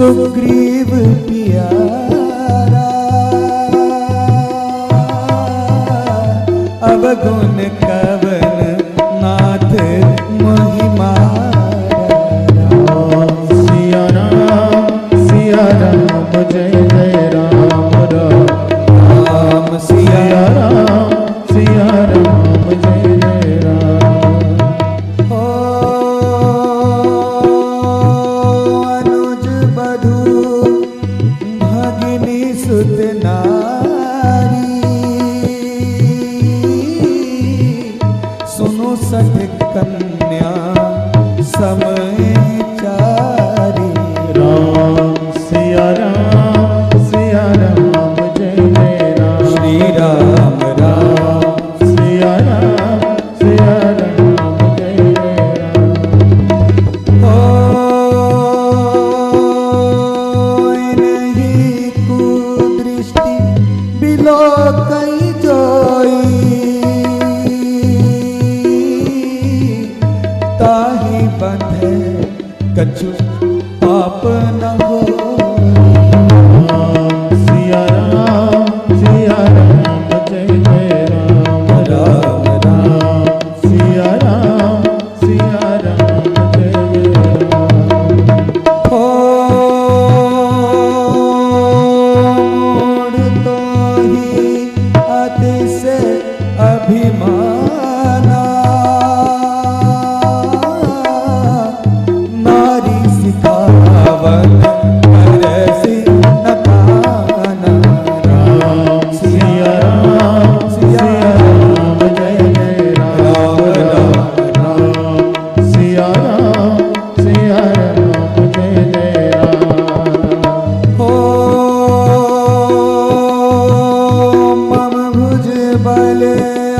सुग्रीव प्यारा अवगुण कवन नाथ महिमारा। सिया राम जय जय राम राम राम सिया राम जय जय राम। हो अनुज बधू भगिनी सुत नारी सुनो सठ कन्या समय चारी। राम सिया राम जय जय राम। श्री राम राम सिया राम जय जय राम। हो नहीं कुदृष्टि बिलो कई जोई ताहि बंधे कछु पाप न हो। सिया राम जय जय राम। राम राम सिया राम जय जय राम। हो मोड़ तो ही अतिशय अभिमाना नारी सिखावन करसी न काना। राम सिया राम जय जय राम। राम सिया राम जय जय राम। हो मम भुज बल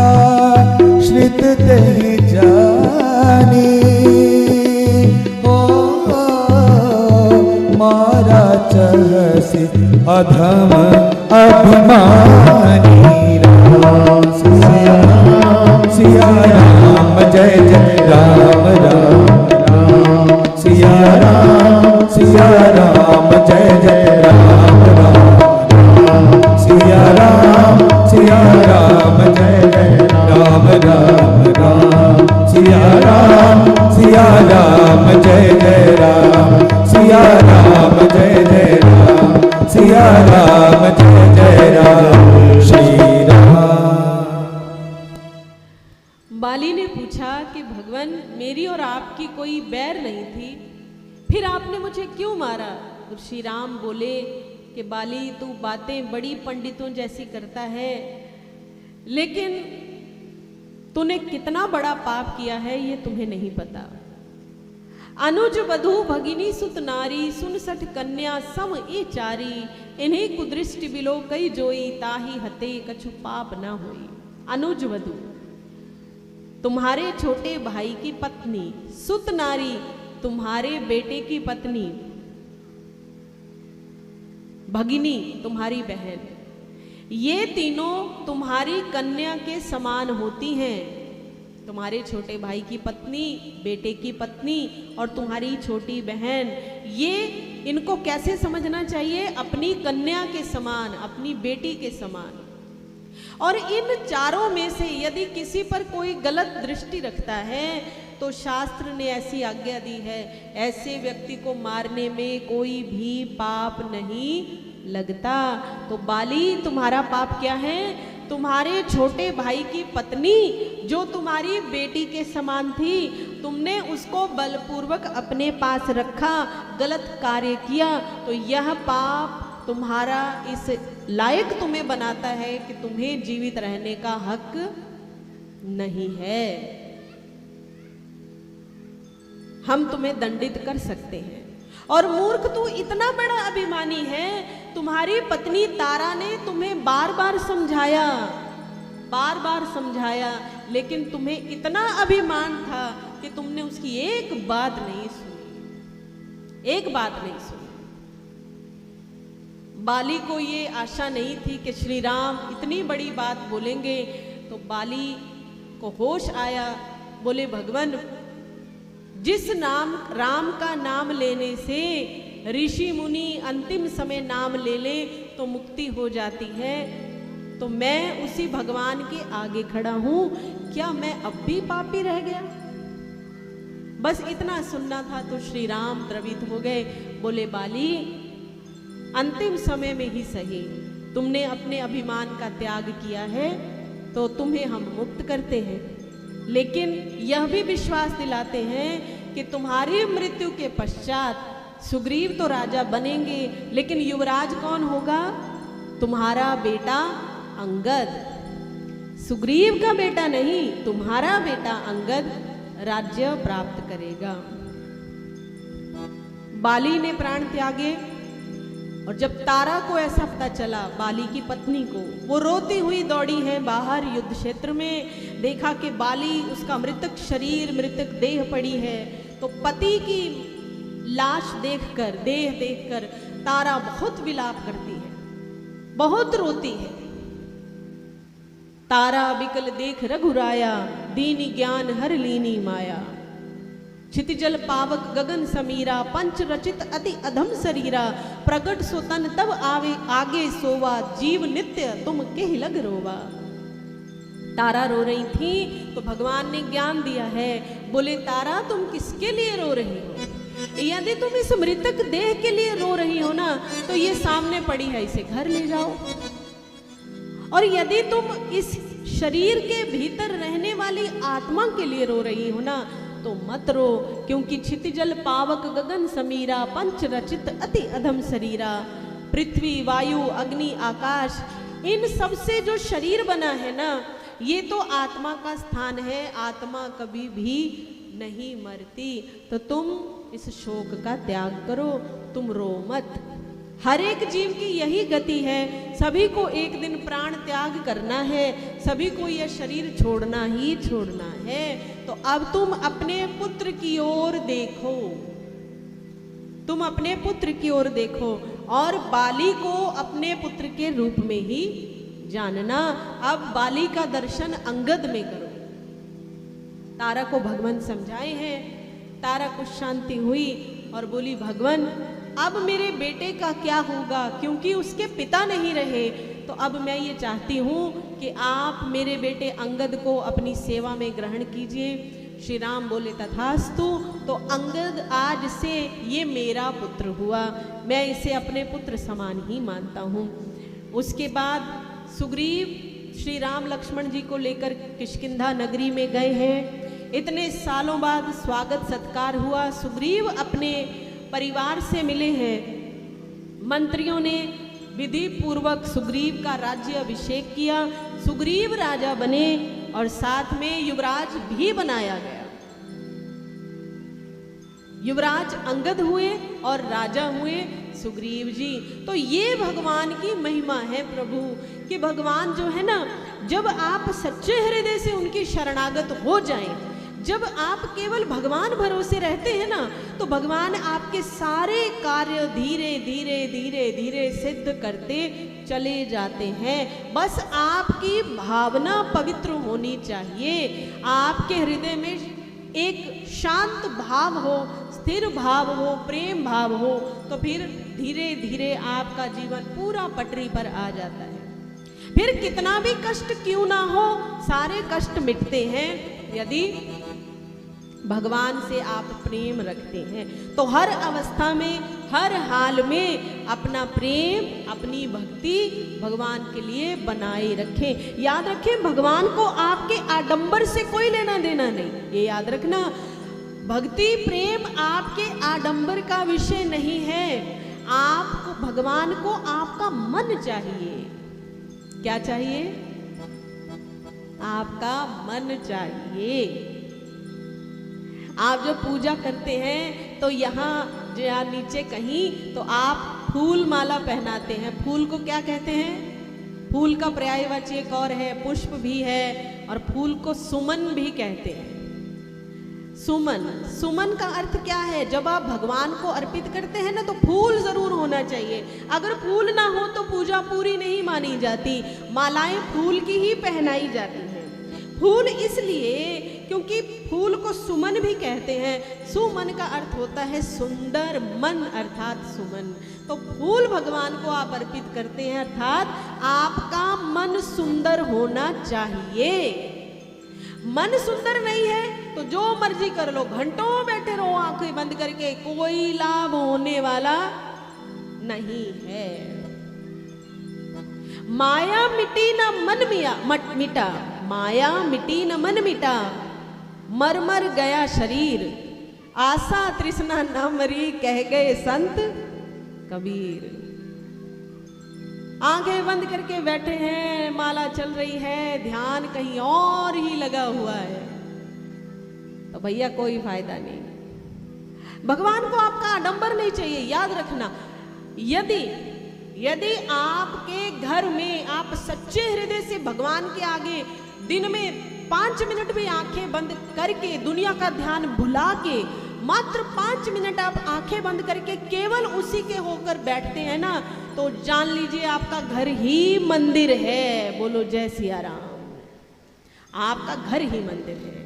आश्रित तेहि जानी हो मारा चहसि अधम अभिमानी। राम सिया राम जय जय राम राम सिया राम जय जय राम राम सिया राम जय जय राम राम सिया राम जय जय राम सिया राम जय जय राम सिया राम जय जय राम। श्री राम। बाली ने पूछा कि भगवान मेरी और आपकी कोई बैर नहीं थी, फिर आपने मुझे क्यों मारा? तो श्री राम बोले कि बाली तू बातें बड़ी पंडितों जैसी करता है, लेकिन तूने कितना बड़ा पाप किया है ये तुम्हें नहीं पता। अनुज वधू भगिनी सुत नारी सुन सठ कन्या सम ए चारी इन्हें कुदृष्टि बिलो कई जोई ताही हते कछु पाप न होई। अनुज वधू तुम्हारे छोटे भाई की पत्नी, सुत नारी तुम्हारे बेटे की पत्नी, भगिनी तुम्हारी बहन, ये तीनों तुम्हारी कन्या के समान होती हैं। तुम्हारे छोटे भाई की पत्नी, बेटे की पत्नी और तुम्हारी छोटी बहन, ये इनको कैसे समझना चाहिए? अपनी कन्या के समान, अपनी बेटी के समान। और इन चारों में से यदि किसी पर कोई गलत दृष्टि रखता है तो शास्त्र ने ऐसी आज्ञा दी है, ऐसे व्यक्ति को मारने में कोई भी पाप नहीं लगता। तो बाली तुम्हारा पाप क्या है? तुम्हारे छोटे भाई की पत्नी जो तुम्हारी बेटी के समान थी, तुमने उसको बलपूर्वक अपने पास रखा, गलत कार्य किया, तो यह पाप तुम्हारा इस लायक तुम्हें बनाता है कि तुम्हें जीवित रहने का हक नहीं है। हम तुम्हें दंडित कर सकते हैं। और मूर्ख तू इतना बड़ा अभिमानी है, तुम्हारी पत्नी तारा ने तुम्हें बार बार समझाया, लेकिन तुम्हें इतना अभिमान था कि तुमने उसकी एक बात नहीं सुनी। बाली को ये आशा नहीं थी कि श्री राम इतनी बड़ी बात बोलेंगे, तो बाली को होश आया। बोले भगवान, जिस नाम राम का नाम लेने से ऋषि मुनि अंतिम समय नाम ले ले तो मुक्ति हो जाती है, तो मैं उसी भगवान के आगे खड़ा हूं, क्या मैं अब भी पापी रह गया? बस इतना सुनना था तो श्री राम द्रवित हो गए। बोले बाली, अंतिम समय में ही सही तुमने अपने अभिमान का त्याग किया है तो तुम्हें हम मुक्त करते हैं, लेकिन यह भी विश्वास दिलाते हैं कि तुम्हारी मृत्यु के पश्चात सुग्रीव तो राजा बनेंगे, लेकिन युवराज कौन होगा? तुम्हारा बेटा अंगद। सुग्रीव का बेटा नहीं, तुम्हारा बेटा अंगद राज्य प्राप्त करेगा। बाली ने प्राण त्यागे और जब तारा को ऐसा पता चला, बाली की पत्नी को, वो रोती हुई दौड़ी है बाहर युद्ध क्षेत्र में। देखा कि बाली, उसका मृतक शरीर, मृतक देह पड़ी है, तो पति की लाश देखकर, देह देखकर तारा बहुत विलाप करती है, बहुत रोती है। तारा बिकल देख रघुराया, दीनी ज्ञान हर लीनी माया। क्षितिजल पावक गगन समीरा, पंच रचित अति अधम शरीरा। प्रगट सो तन तब आवे आगे सोवा, जीव नित्य तुम केहि लग रोवा। तारा रो रही थी तो भगवान ने ज्ञान दिया है। बोले तारा, तुम किसके लिए रो रही हो? यदि तुम इस मृतक देह के लिए रो रही हो ना, तो ये सामने पड़ी है, इसे घर ले जाओ। और यदि तुम इस शरीर के भीतर रहने वाली आत्मा के लिए रो रही हो ना, तो मत रो, क्योंकि क्षितिजल पावक गगन समीरा, पंच रचित अति अधम शरीरा। पृथ्वी, वायु, अग्नि, आकाश, इन सब से जो शरीर बना है ना, ये तो आत्मा का स्थान है। आत्मा कभी भी नहीं मरती। तो तुम इस शोक का त्याग करो, तुम रो मत। हर एक जीव की यही गति है, सभी को एक दिन प्राण त्याग करना है, सभी को यह शरीर छोड़ना ही छोड़ना है। तो अब तुम अपने पुत्र की ओर देखो, तुम अपने पुत्र की ओर देखो और बाली को अपने पुत्र के रूप में ही जानना। अब बाली का दर्शन अंगद में करो। तारा को भगवान समझाए हैं। तारा को शांति हुई और बोली, भगवान अब मेरे बेटे का क्या होगा, क्योंकि उसके पिता नहीं रहे। तो अब मैं ये चाहती हूँ कि आप मेरे बेटे अंगद को अपनी सेवा में ग्रहण कीजिए। श्री राम बोले, तथास्तु। तो अंगद आज से ये मेरा पुत्र हुआ, मैं इसे अपने पुत्र समान ही मानता हूँ। उसके बाद सुग्रीव श्री राम लक्ष्मण जी को लेकर किष्किंधा नगरी में गए हैं। इतने सालों बाद स्वागत सत्कार हुआ। सुग्रीव अपने परिवार से मिले हैं। मंत्रियों ने विधि पूर्वक सुग्रीव का राज्य अभिषेक किया। सुग्रीव राजा बने और साथ में युवराज भी बनाया गया। युवराज अंगद हुए और राजा हुए सुग्रीव जी। तो ये भगवान की महिमा है प्रभु, कि भगवान जो है ना, जब आप सच्चे हृदय से उनकी शरणागत हो जाएं, जब आप केवल भगवान भरोसे रहते हैं ना, तो भगवान आपके सारे कार्य धीरे धीरे धीरे धीरे सिद्ध करते चले जाते हैं। बस आपकी भावना पवित्र होनी चाहिए, आपके हृदय में एक शांत भाव हो, स्थिर भाव हो, प्रेम भाव हो, तो फिर धीरे धीरे आपका जीवन पूरा पटरी पर आ जाता है। फिर कितना भी कष्ट क्यों ना हो, सारे कष्ट मिटते हैं यदि भगवान से आप प्रेम रखते हैं। तो हर अवस्था में, हर हाल में अपना प्रेम, अपनी भक्ति भगवान के लिए बनाए रखें। याद रखें, भगवान को आपके आडंबर से कोई लेना देना नहीं, ये याद रखना। भक्ति प्रेम आपके आडंबर का विषय नहीं है। आपको, भगवान को आपका मन चाहिए। क्या चाहिए? आपका मन चाहिए। आप जो पूजा करते हैं तो यहाँ जो यहाँ नीचे कहीं तो आप फूल माला पहनाते हैं। फूल को क्या कहते हैं? फूल का पर्यायवाची एक और है, पुष्प भी है, और फूल को सुमन भी कहते हैं। सुमन, सुमन का अर्थ क्या है? जब आप भगवान को अर्पित करते हैं ना, तो फूल जरूर होना चाहिए। अगर फूल ना हो तो पूजा पूरी नहीं मानी जाती। मालाएं फूल की ही पहनाई जाती हैं। फूल इसलिए क्योंकि फूल को सुमन भी कहते हैं। सुमन का अर्थ होता है सुंदर मन, अर्थात सुमन। तो फूल भगवान को आप अर्पित करते हैं, अर्थात आपका मन सुंदर होना चाहिए। मन सुंदर नहीं है तो जो मर्जी कर लो, घंटों बैठे रहो आंखें बंद करके, कोई लाभ होने वाला नहीं है। माया मिटी न मन मिटा, माया मिटी न मन मिटा, मर मर गया शरीर, आशा तृष्णा न मरी, कह गए संत कबीर। आंखें बंद करके बैठे हैं, माला चल रही है, ध्यान कहीं और ही लगा हुआ है, तो भैया कोई फायदा नहीं। भगवान को आपका आडंबर नहीं चाहिए। याद रखना, यदि आपके घर में आप सच्चे हृदय से भगवान के आगे दिन में 5 मिनट भी आंखें बंद करके, दुनिया का ध्यान भुला के, मात्र 5 मिनट आप आंखें बंद करके केवल उसी के होकर बैठते हैं ना, तो जान लीजिए आपका घर ही मंदिर है। बोलो जय सिया राम। आपका घर ही मंदिर है।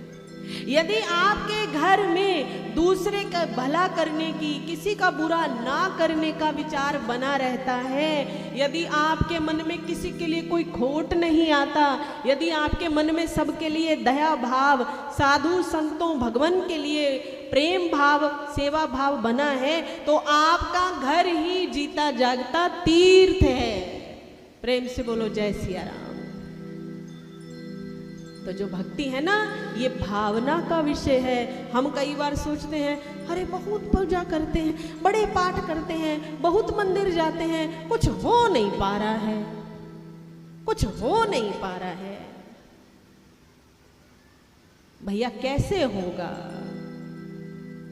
यदि आपके घर में दूसरे का भला करने की, किसी का बुरा ना करने का विचार बना रहता है, यदि आपके मन में किसी के लिए कोई खोट नहीं आता, यदि आपके मन में सबके लिए दया भाव, साधु संतों भगवान के लिए प्रेम भाव, सेवा भाव बना है, तो आपका घर ही जीता जागता तीर्थ है। प्रेम से बोलो जय सिया राम। तो जो भक्ति है ना, ये भावना का विषय है। हम कई बार सोचते हैं, अरे बहुत पूजा करते हैं, बड़े पाठ करते हैं, बहुत मंदिर जाते हैं, कुछ हो नहीं पा रहा है, कुछ हो नहीं पा रहा है। भैया कैसे होगा?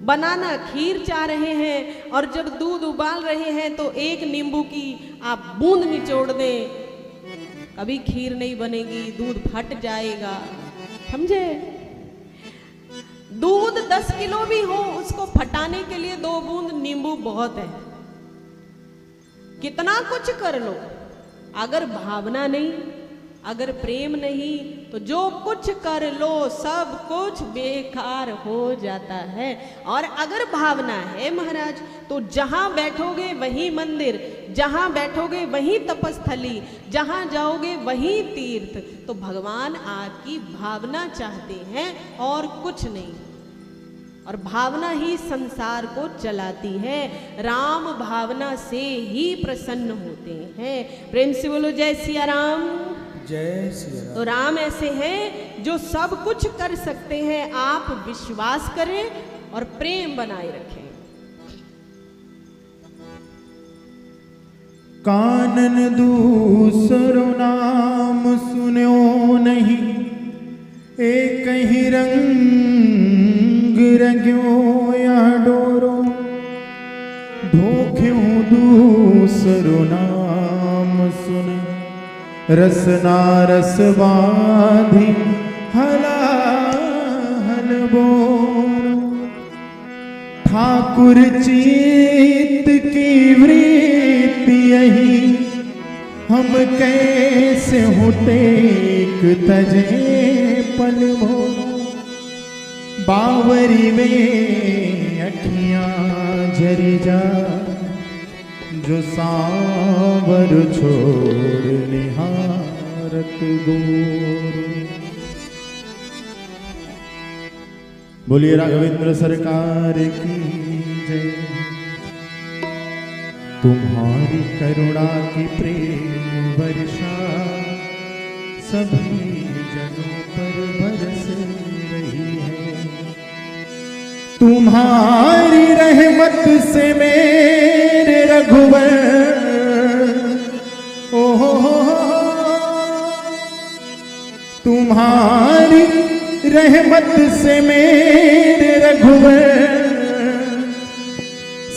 बनाना खीर चाह रहे हैं और जब दूध उबाल रहे हैं तो एक नींबू की आप बूंद निचोड़ दें, कभी खीर नहीं बनेगी, दूध फट जाएगा। समझे? दूध 10 किलो भी हो, उसको फटाने के लिए 2 बूंद नींबू बहुत है। कितना कुछ कर लो, अगर भावना नहीं, अगर प्रेम नहीं, तो जो कुछ कर लो सब कुछ बेकार हो जाता है। और अगर भावना है महाराज, तो जहां बैठोगे वहीं मंदिर, जहां बैठोगे वहीं तपस्थली, जहां जाओगे वहीं तीर्थ। तो भगवान आपकी भावना चाहते हैं और कुछ नहीं। और भावना ही संसार को चलाती है। राम भावना से ही प्रसन्न होते हैं। प्रेम से बोलो जय सिया राम। जय सिया राम। तो राम ऐसे हैं जो सब कुछ कर सकते हैं। आप विश्वास करें और प्रेम बनाए रखें। कानन दूसरो नाम सुन्यो नहीं, एक ही रंग रंग्यो या डोरो, धोख्यों दूसरो नाम सुने, रसना रस बांधी हला हल बोलो। ठाकुर चित्त की वृत्ति यही, हम कैसे होते एक तजे पल भोलो। बावरी में अखियां झरी जा, जो सांवर छोड़ निहारत गोर। बोलिए राघवेंद्र सरकार की जय। तुम्हारी करुणा की प्रेम वर्षा सभी जनों पर बरस रही है। तुम्हारी रहमत से मेरे रघुवर, ओहो तुम्हारी रहमत से मेरे रघुवर,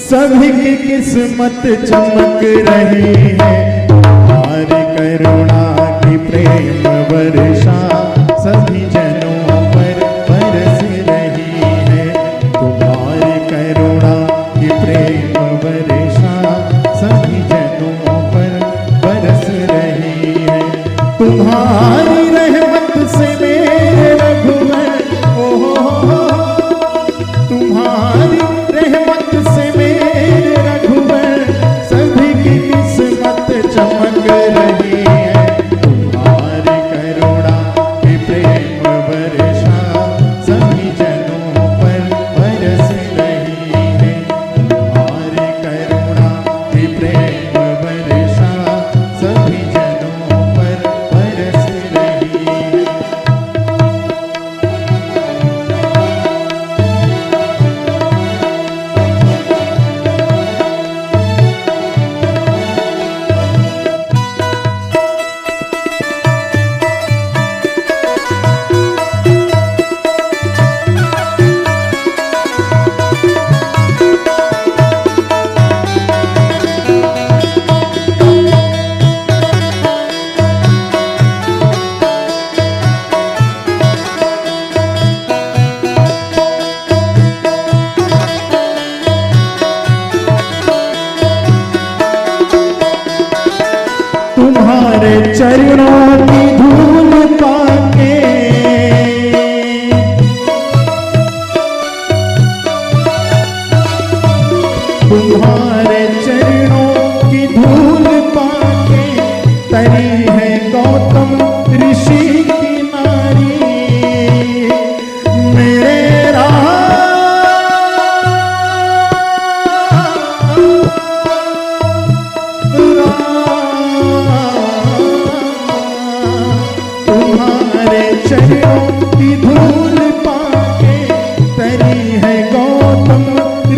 सभी की किस्मत चमक रही है। तुम्हारी करुणा की प्रेम वर्षा सभी जनों पर बरस रही है। तुम्हारी करुणा की प्रेम वर्षा सभी जनों पर बरस रही है। तुम्हारी रहमत से मेरे रघुवर, ओ चरणों की धूल पाके तुम्हारे चरणों की धूल पाके तरी है गौतम ऋषि की नारी। मेरे तुम्हारे चरणों की धूल पाके तरी है गौतम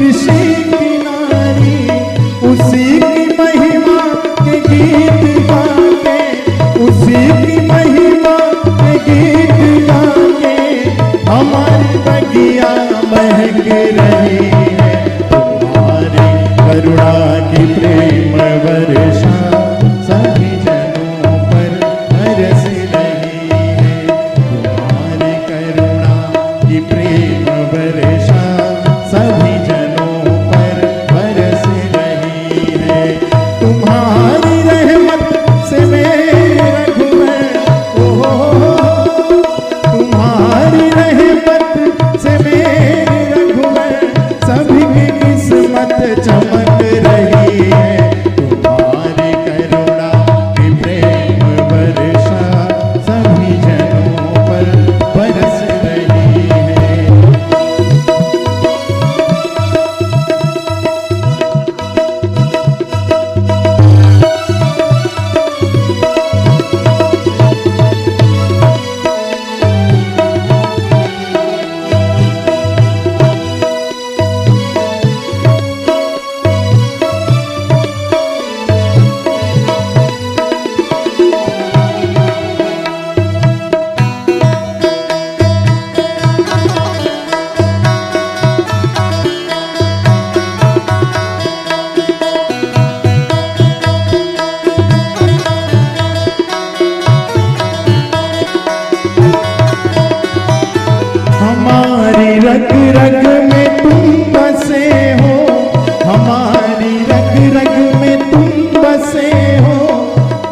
ऋषि की नारी। उसी की महिमा के गीत गाके उसी की महिमा के गीत गाके हमारी बगिया महक रही है। तुम्हारी करुणा की प्रेम वर्षा सभी जनों पर बरस रही है। तुम्हारी करुणा की प्रेम वर्षा सभी जनों पर बरस रही है। तुम्हारी रहमत से मेरे रघुवर तुम्हारी रहमत से मेरे रघुवर सभी की किस्मत चमक रही है। तुम्हारी करुणा की प्रेम वर्षा सभी जनों पर बरस रही है। हमारी रग रग में तुम बसे हो हमारी रग रग में तुम बसे हो।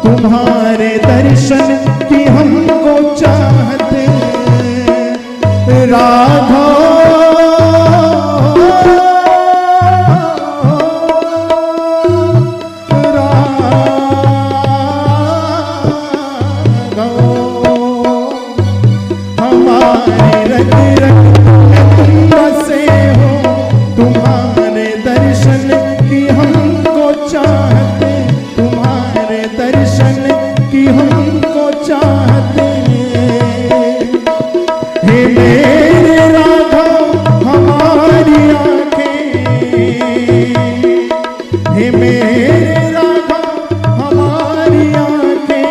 तुम्हारे दर्शन की हमको चाहत राघव हमारे रग रग में तुम बसे हो। तुम्हारे दर्शन की हमको चाहते तुम्हारे दर्शन की हमको चाहते। हे मेरे राघव हमारी आंखें हे मेरे राघव हमारी आंखें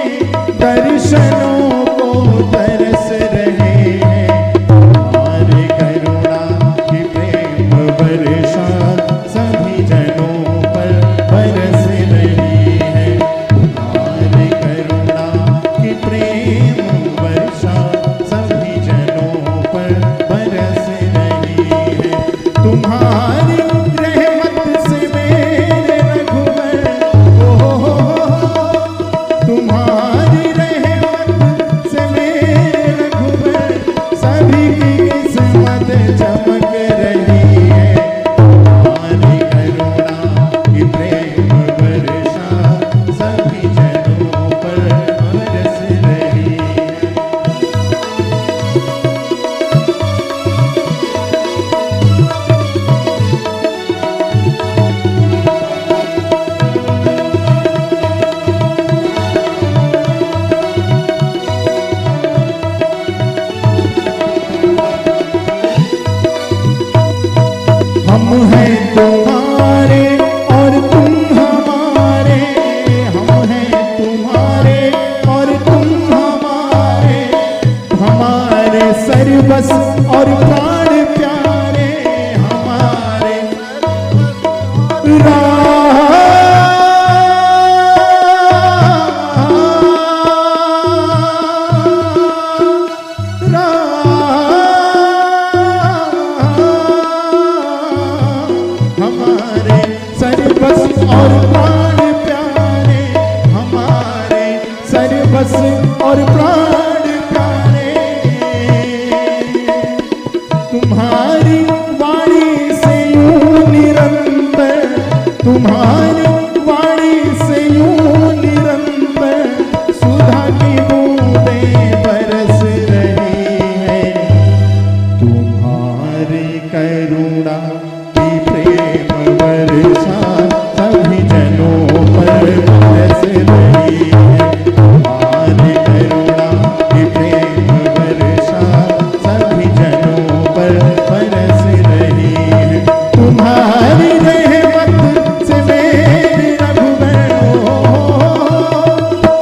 दर्शनों को तरस रहे हैं। तुम्हारी करुणा की प्रेम वर्षा सभी जनों पर बरस रही है। तुम्हारी करुणा की प्रेम वर्षा सभी जनों पर बरस रही है। तुम्हारी रहमत से मेरे रघुवर तुम्हारी रहमत से मेरे रघुवर सभी की किस्मत चमक रही है। तुम्हारी करुणा की प्रेम वर्षा सभी जनों पर बरस रही है। हम हैं तुम्हारे और तुम हमारे हम हैं तुम्हारे और तुम हमारे हमारे सर्वस और प्राण प्यारे हमारे हमारे सर्वस और प्राण प्यारे हमारे सर्वस तुम्हारी वाणी से यूं निरंतर सुधा की बूंदें बरस रही है। तुम्हारी करुणा की प्रेम वर्षा सभी जनों पर बरस रही है। तुम्हारी करुणा की प्रेम वर्षा सभी जनों पर बरस रही है। तुम्हारी रहमत से मेरे रघुवर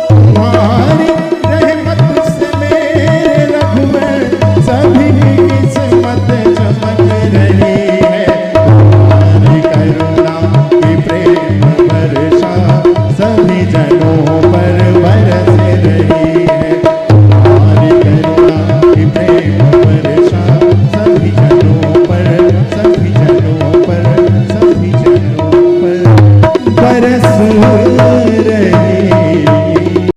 तुम्हारी रहमत से मेरे रघुवर सभी की किस्मत चमक रही है। तुम्हारी करुणा की प्रेम वर्षा सभी जनों पर बरस रही है। तुम्हारी करुणा की प्रेम वर्षा सभी जनों पर, सभी जनों पर, सभी जनों पर बरस